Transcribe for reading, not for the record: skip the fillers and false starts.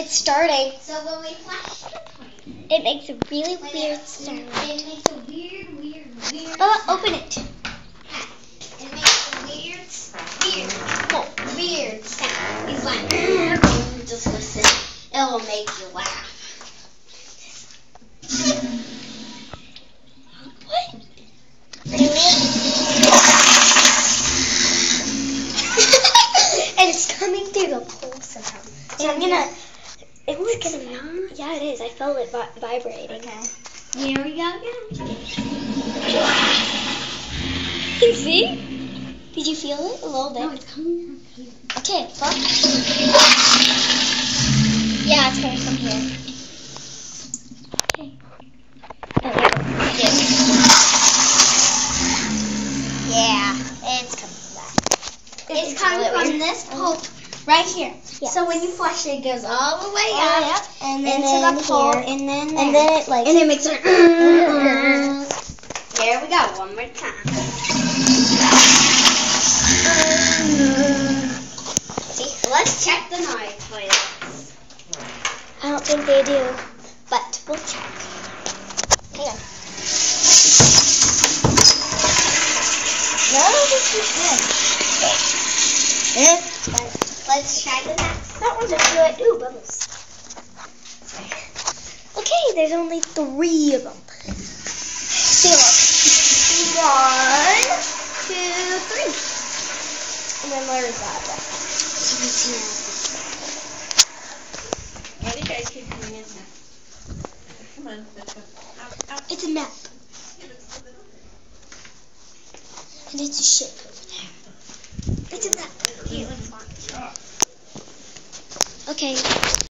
It's starting. So when we flash the point, It makes a really weird sound. It makes a weird. Oh, open it. It makes a weird sound. He's like, just listen. It will make you laugh. What? And it's coming through the pole somehow. So I'm gonna. It's gonna. Yeah, it is. I felt it vibrating. Okay. Here we go again. See? Did you feel it a little bit? No, it's coming from here. Okay, look. Yeah, it's coming from here. Okay. Oh, yeah, it's coming from that. It's coming from this pole right here. Yes. So when you flush it, it goes all the way All the way up, up, and into then the pole, here. and then And then it like. and it makes a. There we go. One more time. See, let's check the noise toilets. I don't think they do, but we'll check. Hang on. No, this is good. Let's try the next. That one's just good. Ooh, bubbles. Okay, there's only 3 of them. See, look. 1, 2, 3. And then there's that one. Why do you guys keep coming in here? Come on, let's go. Out. It's a map. And it's a ship over there. It's a map. Caitlin's watching. Okay.